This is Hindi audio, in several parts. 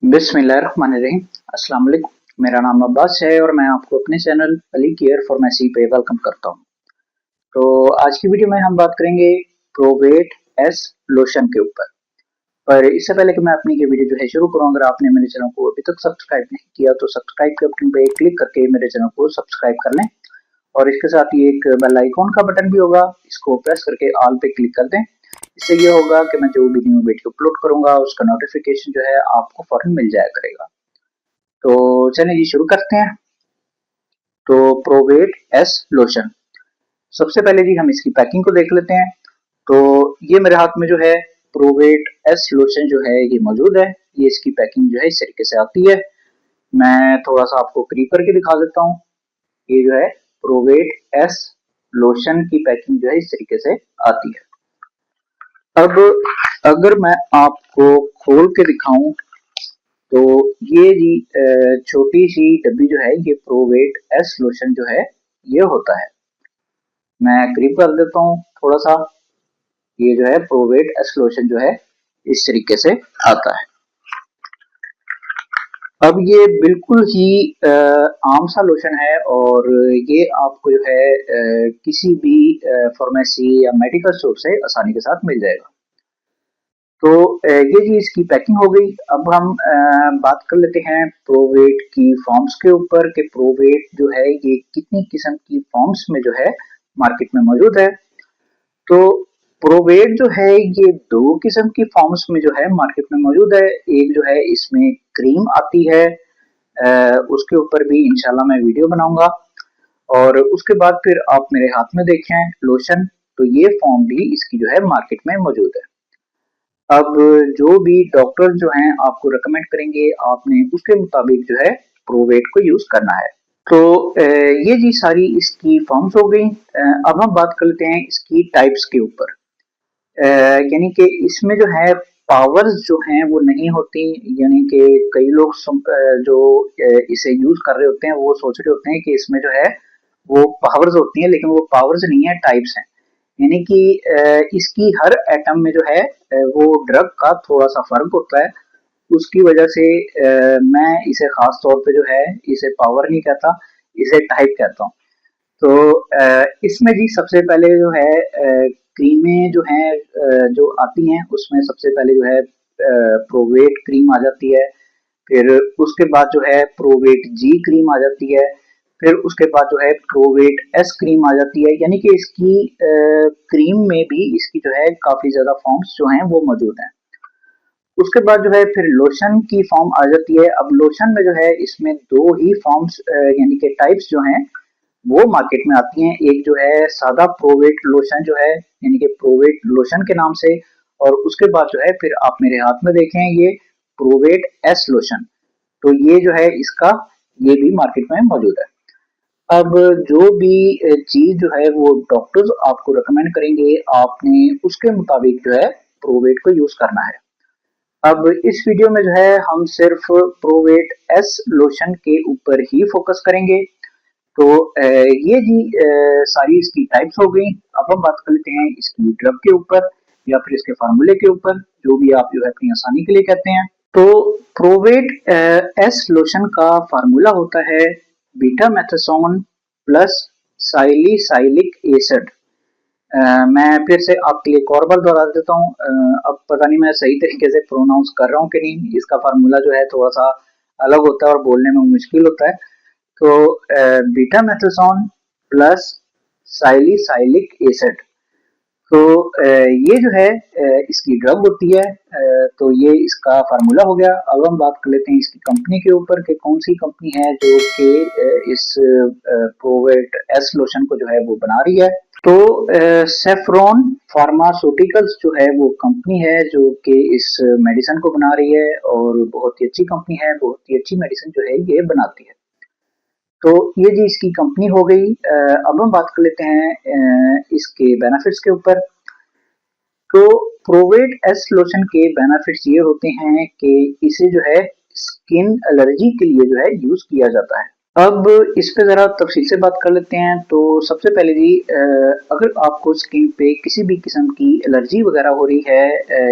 बिस्मिल्लाहिर्रहमानिर्रहीम। अस्सलाम वालेकुम। मेरा नाम अब्बास है और मैं आपको अपने चैनल अली केयर फार्मेसी पे वेलकम करता हूँ। तो आज की वीडियो में हम बात करेंगे प्रोवेट एस लोशन के ऊपर। पर इससे पहले कि मैं अपनी ये वीडियो जो है शुरू करूँ, अगर आपने मेरे चैनल को अभी तक सब्सक्राइब नहीं किया तो सब्सक्राइब के बटन पे क्लिक करके मेरे चैनल को सब्सक्राइब कर लें और इसके साथ ही एक बेल आइकॉन का बटन भी होगा, इसको प्रेस करके ऑल पे क्लिक कर दें। इससे ये होगा कि मैं जो भी न्यू वीडियो अपलोड करूंगा उसका नोटिफिकेशन जो है आपको फौरन मिल जाया करेगा। तो चलिए जी शुरू करते हैं। तो प्रोवेट एस लोशन, सबसे पहले जी हम इसकी पैकिंग को देख लेते हैं। तो ये मेरे हाथ में जो है प्रोवेट एस लोशन जो है ये मौजूद है। ये इसकी पैकिंग जो है इस तरीके से आती है। मैं थोड़ा सा आपको करीब करके दिखा देता हूँ। ये जो है प्रोवेट एस लोशन की पैकिंग जो है इस तरीके से आती है। अब अगर मैं आपको खोल के दिखाऊं तो ये जी छोटी सी डब्बी जो है ये प्रोवेट एस लोशन जो है ये होता है। मैं करीब कर देता हूँ थोड़ा सा। ये जो है प्रोवेट एस लोशन जो है इस तरीके से आता है। अब ये बिल्कुल ही आम सा लोशन है और ये आपको जो है किसी भी फार्मेसी या मेडिकल स्टोर से आसानी के साथ मिल जाएगा। तो ये जी इसकी पैकिंग हो गई। अब हम बात कर लेते हैं प्रोवेट की फॉर्म्स के ऊपर कि प्रोवेट जो है ये कितनी किस्म की फॉर्म्स में जो है मार्केट में मौजूद है। तो प्रोवेट जो है ये दो किस्म की फॉर्म्स में जो है मार्केट में मौजूद है। एक जो है इसमें क्रीम आती है, उसके ऊपर भी इंशाल्लाह मैं वीडियो बनाऊंगा। और उसके बाद फिर आप मेरे हाथ में देखें लोशन, तो ये फॉर्म भी इसकी जो है मार्केट में मौजूद है। अब जो भी डॉक्टर जो हैं आपको रेकमेंड करेंगे आपने उसके मुताबिक जो है प्रोवेट को यूज करना है। तो ये जी सारी इसकी फॉर्म्स हो गई। अब हम बात कर लेते हैं इसकी टाइप्स के ऊपर। यानी कि इसमें जो है पावर्स जो हैं वो नहीं होती। यानी कि कई लोग जो इसे यूज कर रहे होते हैं वो सोच रहे होते हैं कि इसमें जो है वो पावर्स होती हैं, लेकिन वो पावर्स नहीं है, टाइप्स हैं। यानी कि इसकी हर एटम में जो है वो ड्रग का थोड़ा सा फर्क होता है। उसकी वजह से मैं इसे खास तौर पे जो है इसे पावर नहीं कहता, इसे टाइप कहता हूँ। तो इसमें जी सबसे पहले जो है क्रीमें जो हैं जो आती हैं उसमें सबसे पहले जो है प्रोवेट क्रीम आ जाती है। फिर उसके बाद जो है प्रोवेट जी क्रीम आ जाती है। फिर उसके बाद जो है प्रोवेट एस क्रीम आ जाती है। यानी कि इसकी क्रीम में भी इसकी जो है काफी ज्यादा फॉर्म्स जो हैं वो मौजूद हैं। उसके बाद जो है फिर लोशन की फॉर्म आ जाती है। अब लोशन में जो है इसमें दो ही फॉर्म्स यानी कि टाइप्स जो हैं वो मार्केट में आती हैं। एक जो है सादा प्रोवेट लोशन जो है यानी कि प्रोवेट लोशन के नाम से, और उसके बाद जो है फिर आप मेरे हाथ में देखें ये प्रोवेट एस लोशन। तो ये जो है इसका ये भी मार्केट में मौजूद है। अब जो भी चीज जो है वो डॉक्टर्स आपको रेकमेंड करेंगे आपने उसके मुताबिक जो है प्रोवेट को यूज करना है। अब इस वीडियो में जो है हम सिर्फ प्रोवेट एस लोशन के ऊपर ही फोकस करेंगे। तो ये जी सारी इसकी टाइप्स हो गई। अब हम बात कर लेते हैं इसकी ड्रग के ऊपर या फिर इसके फार्मूले के ऊपर, जो भी आप जो है अपनी आसानी के लिए कहते हैं। तो प्रोवेट एस लोशन का फार्मूला होता है बीटा मेथासोन प्लस साइलिसाइलिक एसिड। मैं फिर से आपके लिए एक और बार दोहरा देता हूँ। अब पता नहीं मैं सही तरीके से प्रोनाउंस कर रहा हूँ कि नहीं। इसका फार्मूला जो है थोड़ा सा अलग होता है और बोलने में मुश्किल होता है। तो बीटा मेथासोन प्लस साइलिसाइलिक एसिड। तो ये जो है इसकी ड्रग होती है। तो ये इसका फार्मूला हो गया। अब हम बात कर लेते हैं इसकी कंपनी के ऊपर कि कौन सी कंपनी है जो कि इस प्रोवेट एस लोशन को जो है वो बना रही है। तो सेफ्रॉन फार्मास्यूटिकल्स जो है वो कंपनी है जो कि इस मेडिसिन को बना रही है और बहुत ही अच्छी कंपनी है, बहुत ही अच्छी मेडिसिन जो है ये बनाती है। तो ये जी इसकी कंपनी हो गई। अब हम बात कर लेते हैं इसके बेनिफिट्स के ऊपर। तो प्रोवेट एस लोशन के बेनिफिट्स ये होते हैं कि इसे जो है स्किन एलर्जी के लिए जो है यूज किया जाता है। अब इस पे ज़रा तफसील से बात कर लेते हैं। तो सबसे पहले जी अगर आपको स्किन पे किसी भी किस्म की एलर्जी वगैरह हो रही है,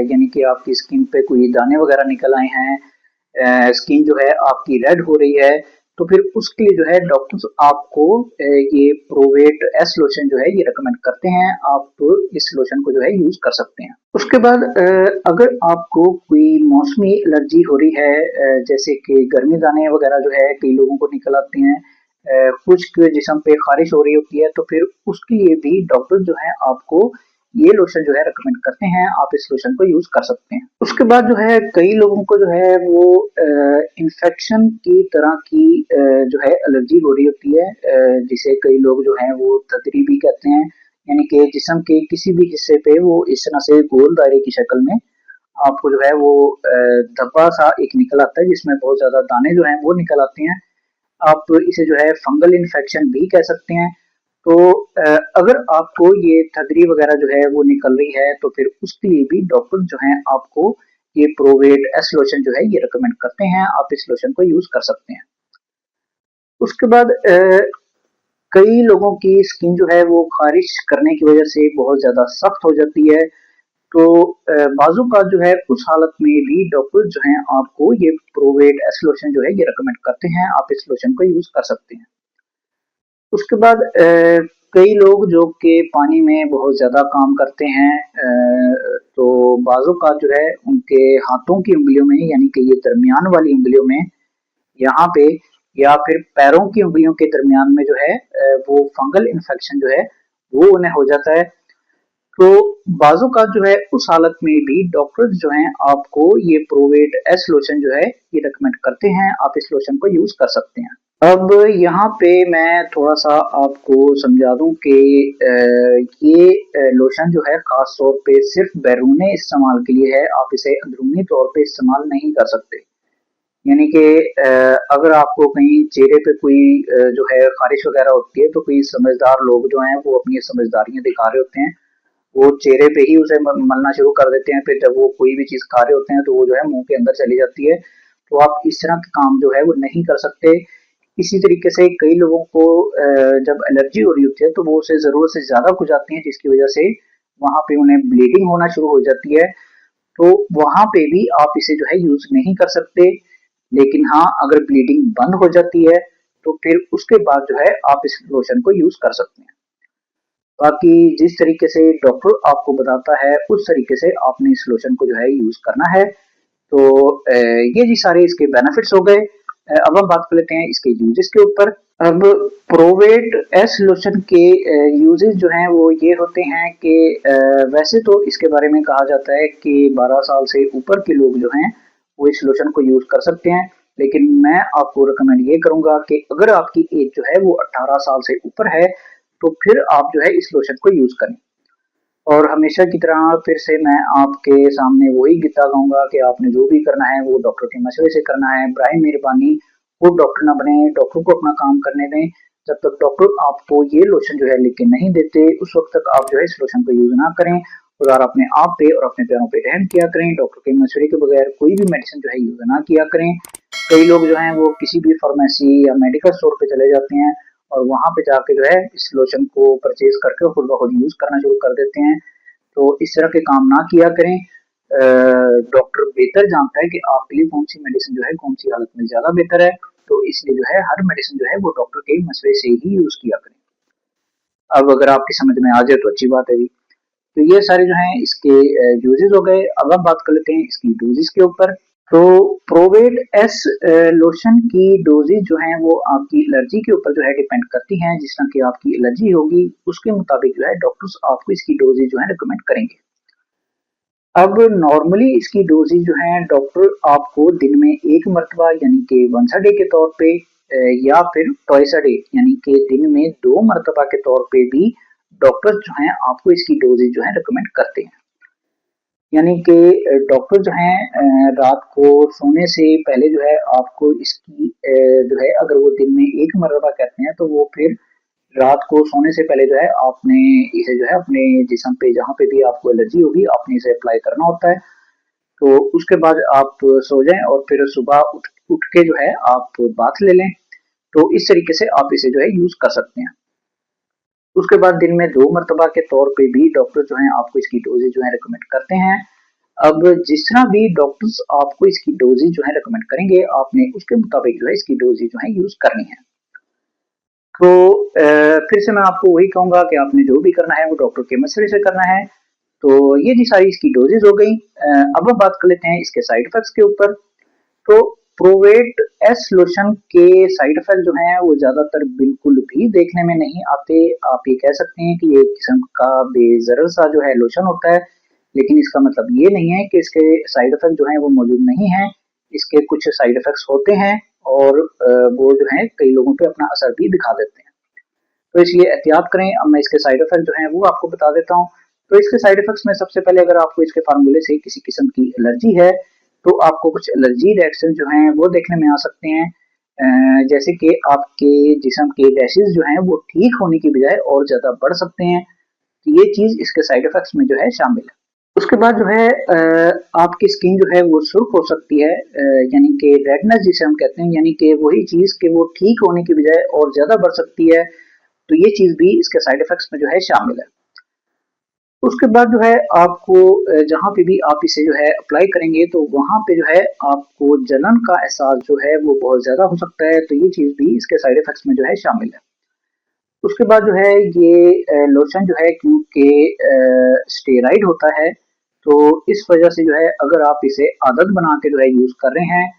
यानी कि आपकी स्किन पे कोई दाने वगैरह निकल आए हैं स्किन जो है आपकी रेड हो रही है, तो फिर उसके लिए जो है डॉक्टर्स आपको ये प्रोवेट एस लोशन जो है ये रिकमेंड करते हैं। आप इस लोशन को जो है यूज कर सकते हैं। उसके बाद अगर आपको कोई मौसमी एलर्जी हो रही है, जैसे कि गर्मी दाने वगैरह जो है कई लोगों को निकल आते हैं, कुछ के जिस्म पे खारिश हो रही होती है, तो फिर उसके लिए भी डॉक्टर जो है आपको ये लोशन जो है रिकमेंड करते हैं। आप इस लोशन को यूज कर सकते हैं। उसके बाद जो है कई लोगों को जो है वो इन्फेक्शन की तरह की जो है एलर्जी हो रही होती है, जिसे कई लोग जो है वो ततरी भी कहते हैं, यानी कि जिस्म के किसी भी हिस्से पे वो इस तरह से गोल दायरे की शक्ल में आपको जो है वो धब्बा सा एक निकल आता है, जिसमें बहुत ज्यादा दाने जो हैं वो निकल आते हैं। आप इसे जो है फंगल इन्फेक्शन भी कह सकते हैं। तो अगर आपको ये थदरी वगैरह जो है वो निकल रही है, तो फिर उसके लिए भी डॉक्टर जो है आपको ये प्रोवेट एस लोशन जो है ये रिकमेंड करते हैं। आप इस लोशन को यूज कर सकते हैं। उसके बाद कई लोगों की स्किन जो है वो खारिश करने की वजह से बहुत ज्यादा सख्त हो जाती है, तो बाजू का जो है उस हालत में भी डॉक्टर जो है आपको ये प्रोवेट एस लोशन जो है ये रिकमेंड करते हैं। आप इस लोशन को यूज कर सकते हैं। उसके बाद कई लोग जो कि पानी में बहुत ज़्यादा काम करते हैं, तो बाज़ों का जो है उनके हाथों की उँगलियों में, यानी कि ये दरमियान वाली उँगलियों में, यहाँ पे या फिर पैरों की उँगलियों के दरमियान में जो है वो फंगल इन्फेक्शन जो है वो उन्हें हो जाता है। तो बाज़ों का जो है उस हालत में भी डॉक्टर जो हैं आपको ये प्रोवेट एस लोशन जो है ये रिकमेंड करते हैं। आप इस लोशन को यूज़ कर सकते हैं। अब यहाँ पे मैं थोड़ा-सा आपको समझा दूँ कि ये लोशन जो है ख़ास तौर पे सिर्फ़ बैरूनी इस्तेमाल के लिए है, आप इसे अंदरूनी तौर पे इस्तेमाल नहीं कर सकते। यानी कि अगर आपको कहीं चेहरे पे कोई जो है ख़ारिश वग़ैरह होती है, तो कोई समझदार लोग जो हैं वो अपनी समझदारियाँ दिखा रहे होते हैं, वो चेहरे पे ही उसे मलना शुरू कर देते हैं, फिर जब वो कोई भी चीज़ खा रहे होते हैं, तो वो जो है मुँह के अंदर चली जाती है। तो आप इस तरह के काम जो है वो नहीं कर सकते। इसी तरीके से कई लोगों को जब एलर्जी हो रही होती है, तो वो उसे ज़रूरत से ज़्यादा खा जाते हैं, जिसकी वजह से वहाँ पे उन्हें ब्लीडिंग होना शुरू हो जाती है। तो वहाँ पे भी आप इसे जो है यूज़ नहीं कर सकते। लेकिन हाँ, अगर ब्लीडिंग बंद हो जाती है, तो फिर उसके बाद जो है आप इस लोशन को यूज़ कर सकते हैं। बाकी जिस तरीके से डॉक्टर आपको बताता है, उस तरीके से आपने इस लोशन को जो है यूज़ करना है। तो ये जी सारे इसके बेनिफिट्स हो गए। अब हम बात कर लेते हैं इसके यूजेस के ऊपर। अब प्रोवेट एस लोशन के यूजेस जो हैं वो ये होते हैं कि वैसे तो इसके बारे में कहा जाता है कि 12 साल से ऊपर के लोग जो हैं वो इस लोशन को यूज कर सकते हैं, लेकिन मैं आपको रिकमेंड ये करूंगा कि अगर आपकी एज जो है वो 18 साल से ऊपर है, तो फिर आप जो है इस लोशन को यूज करें। और हमेशा की तरह फिर से मैं आपके सामने वही गीता गाऊंगा कि आपने जो भी करना है वो डॉक्टर के मशवरे से करना है। बराए मेहरबानी वो डॉक्टर ना बने, डॉक्टर को अपना काम करने दें। जब तक डॉक्टर आपको ये लोशन जो है लिख के नहीं देते, उस वक्त तक आप जो है इस लोशन को यूज ना करें। और अपने आप पे और अपने पैरों पे रहम किया करें। डॉक्टर के मशवरे के बगैर कोई भी मेडिसिन जो है यूज ना किया करें। कई लोग जो हैं वो किसी भी फार्मेसी या मेडिकल स्टोर पे चले जाते हैं और वहां पे जाके जो है इस लोशन को परचेज करके खुद ब खुद यूज करना शुरू कर देते हैं। तो इस तरह के काम ना किया करें। डॉक्टर बेहतर जानता है कि आपके लिए कौन सी मेडिसिन जो है कौन सी हालत में ज्यादा बेहतर है, तो इसलिए जो है हर मेडिसिन जो है वो डॉक्टर के मशवरे से ही यूज किया करें। अब अगर आपकी समझ में आ जाए तो अच्छी बात है जी। तो ये सारे जो हैं इसके यूजेस हो गए। अब हम बात कर लेते हैं इसकी डोजेस के ऊपर। तो प्रोवेट एस लोशन की डोजेज जो हैं वो आपकी एलर्जी के ऊपर जो है डिपेंड करती हैं। जिस तरह की आपकी एलर्जी होगी उसके मुताबिक जो है डॉक्टर्स आपको इसकी डोजेज जो है रिकमेंड करेंगे। अब नॉर्मली इसकी डोजेज जो है डॉक्टर आपको दिन में एक मरतबा यानी कि वंस अ डे के तौर पे या फिर ट्वाइस अ डे यानी कि दिन में 2 मरतबा के तौर पे भी डॉक्टर्स जो हैं आपको इसकी डोजेज जो है रिकमेंड करते हैं। यानी कि डॉक्टर जो हैं रात को सोने से पहले जो है आपको इसकी जो है अगर वो दिन में एक मरतबा कहते हैं, तो वो फिर रात को सोने से पहले जो है आपने इसे जो है अपने जिस्म पे जहाँ पे भी आपको एलर्जी होगी आपने इसे अप्लाई करना होता है। तो उसके बाद आप सो जाएं और फिर सुबह उठ उठ के जो है आप बाथ ले लें। तो इस तरीके से आप इसे जो है यूज कर सकते हैं। उसके बाद दिन में 2 मरतबा के तौर पे भी डॉक्टर जो हैं आपको इसकी डोजेज जो है रिकमेंड करते हैं। अब जिस तरह भी डॉक्टर्स आपको इसकी डोजेज जो है रिकमेंड करेंगे, आपने उसके मुताबिक जो है इसकी डोजेज जो है यूज करनी है। तो फिर से मैं आपको वही कहूंगा कि आपने जो भी करना है वो डॉक्टर के मशवरे से करना है। तो ये जी सारी इसकी डोजेज हो गई। अब हम बात कर लेते हैं इसके साइड इफेक्ट्स के ऊपर। तो प्रोवेट एस लोशन के साइड इफेक्ट जो हैं वो ज्यादातर बिल्कुल भी देखने में नहीं आते। आप ये कह सकते हैं कि ये एक किस्म का बेजरर सा जो है लोशन होता है, लेकिन इसका मतलब ये नहीं है कि इसके साइड इफेक्ट जो हैं वो मौजूद नहीं है। इसके कुछ साइड इफेक्ट्स होते हैं और वो जो है कई लोगों पे अपना असर भी दिखा देते हैं। तो इसलिए एहतियात करें। अब मैं इसके साइड इफेक्ट जो हैं वो आपको बता देता हूँ। तो इसके साइड इफेक्ट्स में सबसे पहले, अगर आपको इसके फार्मूले से किसी किस्म की एलर्जी है तो आपको कुछ एलर्जी रिएक्शन जो हैं वो देखने में आ सकते हैं। जैसे कि आपके जिस्म के रैशेज जो हैं वो ठीक होने की बजाय और ज्यादा बढ़ सकते हैं। तो ये चीज इसके साइड इफेक्ट्स में जो है शामिल है। उसके बाद जो है आपकी स्किन जो है वो सुर्ख हो सकती है, यानी कि रेडनेस जिसे हम कहते हैं, यानी कि वही चीज कि वो ठीक होने की बजाय और ज्यादा बढ़ सकती है। तो ये चीज भी इसके साइड इफेक्ट्स में जो है शामिल है। उसके बाद जो है आपको जहाँ पे भी आप इसे जो है अप्लाई करेंगे तो वहां पे जो है आपको जलन का एहसास जो है वो बहुत ज्यादा हो सकता है। तो ये चीज भी इसके साइड इफेक्ट्स में जो है शामिल है। उसके बाद जो है ये लोशन जो है, क्योंकि स्टेराइड होता है, तो इस वजह से जो है अगर आप इसे आदत बना के जो है यूज कर रहे हैं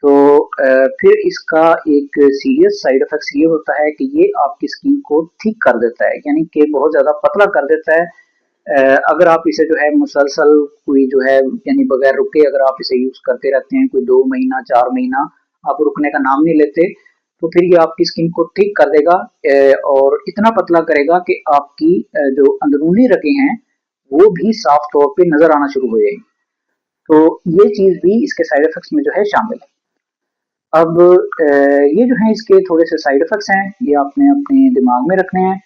तो फिर इसका एक सीरियस साइड इफेक्ट ये होता है कि ये आपकी स्किन को थिक कर देता है, यानी कि बहुत ज्यादा पतला कर देता है। अगर आप इसे जो है मुसलसल कोई जो है यानी बगैर रुके अगर आप इसे यूज करते रहते हैं, कोई 2 महीना 4 महीना आप रुकने का नाम नहीं लेते, तो फिर ये आपकी स्किन को ठीक कर देगा और इतना पतला करेगा कि आपकी जो अंदरूनी रगें हैं वो भी साफ तौर पे नजर आना शुरू हो जाएगी। तो ये चीज भी इसके साइड इफेक्ट्स में जो है शामिल है। अब ये जो है इसके थोड़े से साइड इफेक्ट्स हैं, ये आपने अपने दिमाग में रखने हैं।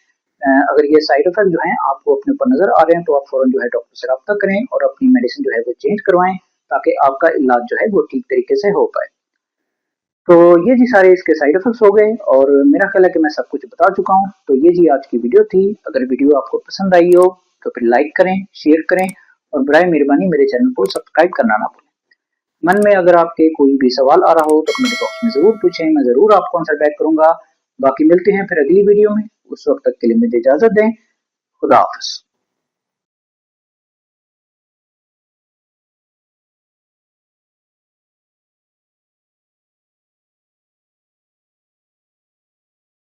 अगर ये साइड इफेक्ट जो हैं आपको अपने ऊपर नजर आ रहे हैं तो आप फौरन जो है डॉक्टर से रब्ता करें और अपनी मेडिसिन जो है वो चेंज करवाएं, ताकि आपका इलाज जो है वो ठीक तरीके से हो पाए। तो ये जी सारे इसके साइड इफेक्ट्स हो गए और मेरा ख्याल है कि मैं सब कुछ बता चुका हूँ। तो ये जी आज की वीडियो थी। अगर वीडियो आपको पसंद आई हो तो फिर लाइक करें, शेयर करें और बराए मेहरबानी मेरे चैनल को सब्सक्राइब करना ना भूलें। मन में अगर आपके कोई भी सवाल आ रहा हो तो कमेंट बॉक्स में जरूर पूछें, मैं जरूर आपको आंसर बैक करूंगा। बाकी मिलते हैं फिर अगली वीडियो में। उस वक्त तक के लिए मुझे इजाजत दें। खुदा हाफिज।